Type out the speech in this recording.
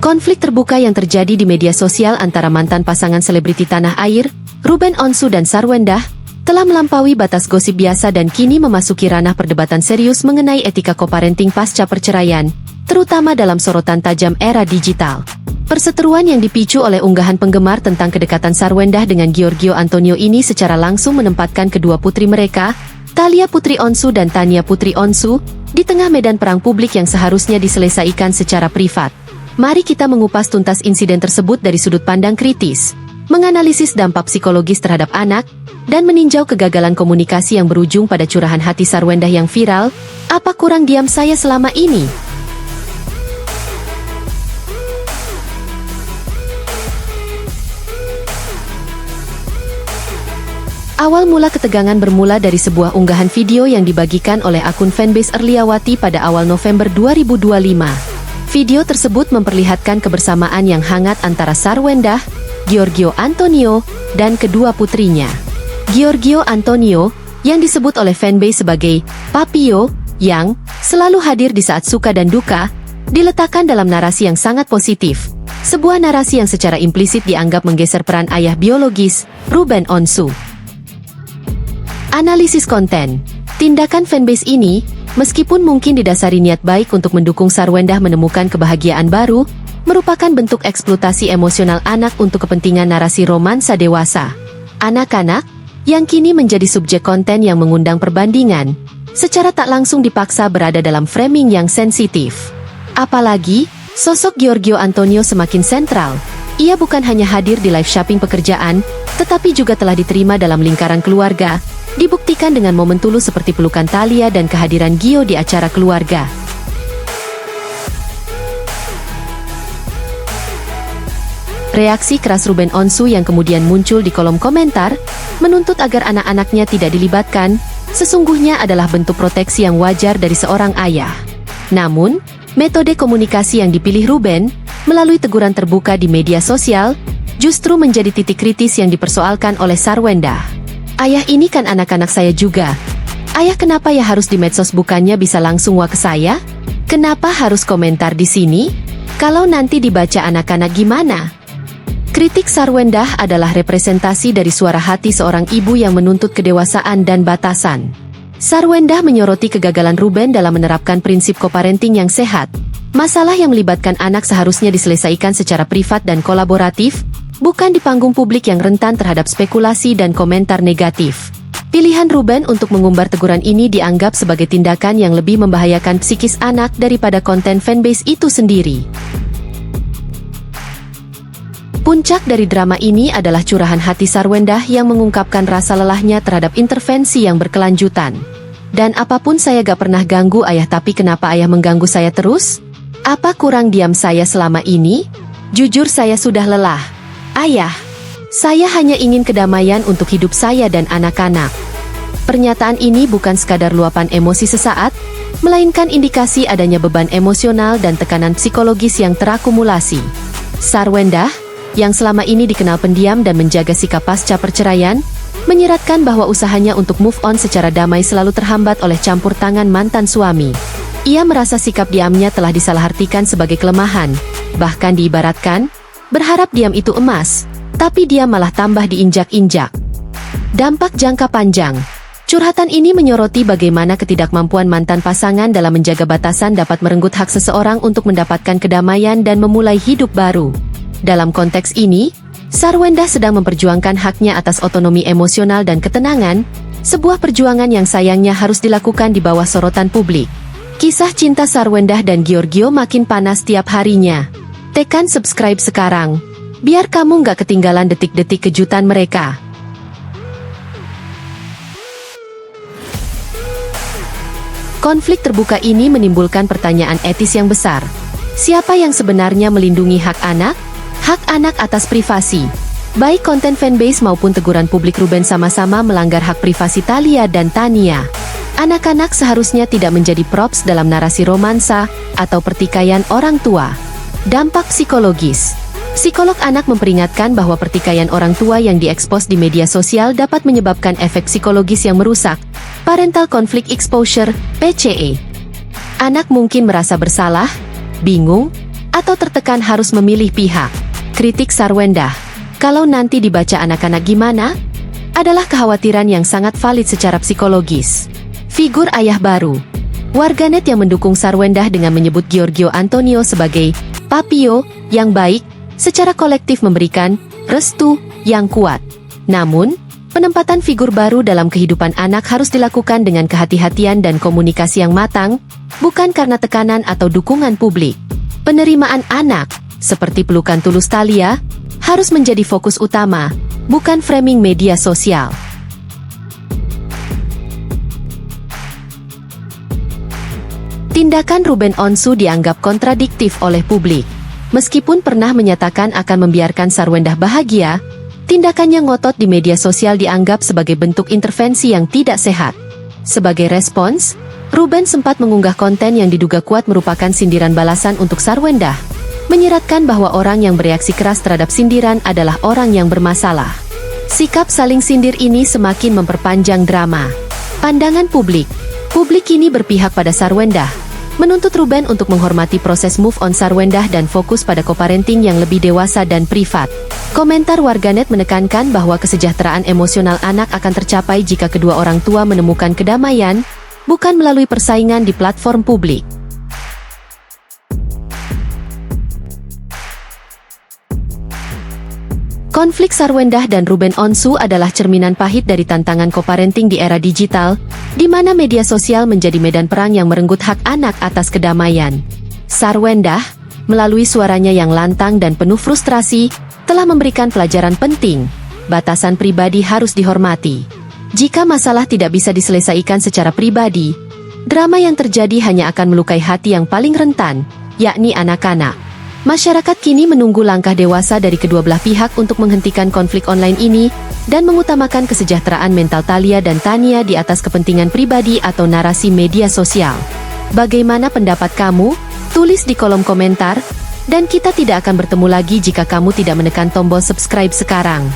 Konflik terbuka yang terjadi di media sosial antara mantan pasangan selebriti tanah air, Ruben Onsu dan Sarwendah, telah melampaui batas gosip biasa dan kini memasuki ranah perdebatan serius mengenai etika co-parenting pasca perceraian, terutama dalam sorotan tajam era digital. Perseteruan yang dipicu oleh unggahan penggemar tentang kedekatan Sarwendah dengan Giorgio Antonio ini secara langsung menempatkan kedua putri mereka, Thalia Putri Onsu dan Tania Putri Onsu, di tengah medan perang publik yang seharusnya diselesaikan secara privat. Mari kita mengupas tuntas insiden tersebut dari sudut pandang kritis, menganalisis dampak psikologis terhadap anak, dan meninjau kegagalan komunikasi yang berujung pada curahan hati Sarwendah yang viral. Apa kurang diam saya selama ini? Awal mula ketegangan bermula dari sebuah unggahan video yang dibagikan oleh akun fanbase Erliawati pada awal November 2025. Video tersebut memperlihatkan kebersamaan yang hangat antara Sarwendah, Giorgio Antonio, dan kedua putrinya. Giorgio Antonio, yang disebut oleh fanbase sebagai Papio, yang selalu hadir di saat suka dan duka, diletakkan dalam narasi yang sangat positif. Sebuah narasi yang secara implisit dianggap menggeser peran ayah biologis, Ruben Onsu. Analisis konten. Tindakan fanbase ini, meskipun mungkin didasari niat baik untuk mendukung Sarwendah menemukan kebahagiaan baru, merupakan bentuk eksploitasi emosional anak untuk kepentingan narasi romansa dewasa. Anak-anak, yang kini menjadi subjek konten yang mengundang perbandingan, secara tak langsung dipaksa berada dalam framing yang sensitif. Apalagi, sosok Giorgio Antonio semakin sentral. Ia bukan hanya hadir di live shopping pekerjaan, tetapi juga telah diterima dalam lingkaran keluarga, dibuktikan dengan momen tulus seperti pelukan Thalia dan kehadiran Gio di acara keluarga. Reaksi keras Ruben Onsu yang kemudian muncul di kolom komentar, menuntut agar anak-anaknya tidak dilibatkan, sesungguhnya adalah bentuk proteksi yang wajar dari seorang ayah. Namun, metode komunikasi yang dipilih Ruben, melalui teguran terbuka di media sosial, justru menjadi titik kritis yang dipersoalkan oleh Sarwendah. Ayah, ini kan anak-anak saya juga. Ayah, kenapa ya harus di medsos, bukannya bisa langsung ke saya? Kenapa harus komentar di sini? Kalau nanti dibaca anak-anak gimana? Kritik Sarwendah adalah representasi dari suara hati seorang ibu yang menuntut kedewasaan dan batasan. Sarwendah menyoroti kegagalan Ruben dalam menerapkan prinsip co-parenting yang sehat. Masalah yang melibatkan anak seharusnya diselesaikan secara privat dan kolaboratif, bukan di panggung publik yang rentan terhadap spekulasi dan komentar negatif. Pilihan Ruben untuk mengumbar teguran ini dianggap sebagai tindakan yang lebih membahayakan psikis anak daripada konten fanbase itu sendiri. Puncak dari drama ini adalah curahan hati Sarwendah yang mengungkapkan rasa lelahnya terhadap intervensi yang berkelanjutan. Dan apapun saya gak pernah ganggu ayah, tapi kenapa ayah mengganggu saya terus? Apa kurang diam saya selama ini? Jujur saya sudah lelah. Ayah, saya hanya ingin kedamaian untuk hidup saya dan anak-anak. Pernyataan ini bukan sekadar luapan emosi sesaat, melainkan indikasi adanya beban emosional dan tekanan psikologis yang terakumulasi. Sarwendah, yang selama ini dikenal pendiam dan menjaga sikap pasca perceraian, menyiratkan bahwa usahanya untuk move on secara damai selalu terhambat oleh campur tangan mantan suami. Ia merasa sikap diamnya telah disalahartikan sebagai kelemahan, bahkan diibaratkan, berharap diam itu emas, tapi dia malah tambah diinjak-injak. Dampak jangka panjang. Curhatan ini menyoroti bagaimana ketidakmampuan mantan pasangan dalam menjaga batasan dapat merenggut hak seseorang untuk mendapatkan kedamaian dan memulai hidup baru. Dalam konteks ini, Sarwendah sedang memperjuangkan haknya atas otonomi emosional dan ketenangan, sebuah perjuangan yang sayangnya harus dilakukan di bawah sorotan publik. Kisah cinta Sarwendah dan Giorgio makin panas tiap harinya. Tekan subscribe sekarang, biar kamu nggak ketinggalan detik-detik kejutan mereka. Konflik terbuka ini menimbulkan pertanyaan etis yang besar. Siapa yang sebenarnya melindungi hak anak? Hak anak atas privasi. Baik konten fanbase maupun teguran publik Ruben sama-sama melanggar hak privasi Thalia dan Tania. Anak-anak seharusnya tidak menjadi props dalam narasi romansa atau pertikaian orang tua. Dampak psikologis. Psikolog anak memperingatkan bahwa pertikaian orang tua yang diekspos di media sosial dapat menyebabkan efek psikologis yang merusak, parental conflict exposure, PCE. Anak mungkin merasa bersalah, bingung, atau tertekan harus memilih pihak. Kritik Sarwendah, kalau nanti dibaca anak-anak gimana? Adalah kekhawatiran yang sangat valid secara psikologis. Figur ayah baru. Warganet yang mendukung Sarwendah dengan menyebut Giorgio Antonio sebagai Papio yang baik, secara kolektif memberikan restu yang kuat. Namun, penempatan figur baru dalam kehidupan anak harus dilakukan dengan kehati-hatian dan komunikasi yang matang, bukan karena tekanan atau dukungan publik. Penerimaan anak, seperti pelukan tulus Thalia, harus menjadi fokus utama, bukan framing media sosial. Tindakan Ruben Onsu dianggap kontradiktif oleh publik. Meskipun pernah menyatakan akan membiarkan Sarwendah bahagia, tindakannya ngotot di media sosial dianggap sebagai bentuk intervensi yang tidak sehat. Sebagai respons, Ruben sempat mengunggah konten yang diduga kuat merupakan sindiran balasan untuk Sarwendah, menyiratkan bahwa orang yang bereaksi keras terhadap sindiran adalah orang yang bermasalah. Sikap saling sindir ini semakin memperpanjang drama. Pandangan publik. Publik kini berpihak pada Sarwendah, menuntut Ruben untuk menghormati proses move on Sarwendah dan fokus pada co-parenting yang lebih dewasa dan privat. Komentar warganet menekankan bahwa kesejahteraan emosional anak akan tercapai jika kedua orang tua menemukan kedamaian, bukan melalui persaingan di platform publik. Konflik Sarwendah dan Ruben Onsu adalah cerminan pahit dari tantangan co-parenting di era digital, di mana media sosial menjadi medan perang yang merenggut hak anak atas kedamaian. Sarwendah, melalui suaranya yang lantang dan penuh frustrasi, telah memberikan pelajaran penting. Batasan pribadi harus dihormati. Jika masalah tidak bisa diselesaikan secara pribadi, drama yang terjadi hanya akan melukai hati yang paling rentan, yakni anak-anak. Masyarakat kini menunggu langkah dewasa dari kedua belah pihak untuk menghentikan konflik online ini dan mengutamakan kesejahteraan mental Thalia dan Tania di atas kepentingan pribadi atau narasi media sosial. Bagaimana pendapat kamu? Tulis di kolom komentar, dan kita tidak akan bertemu lagi jika kamu tidak menekan tombol subscribe sekarang.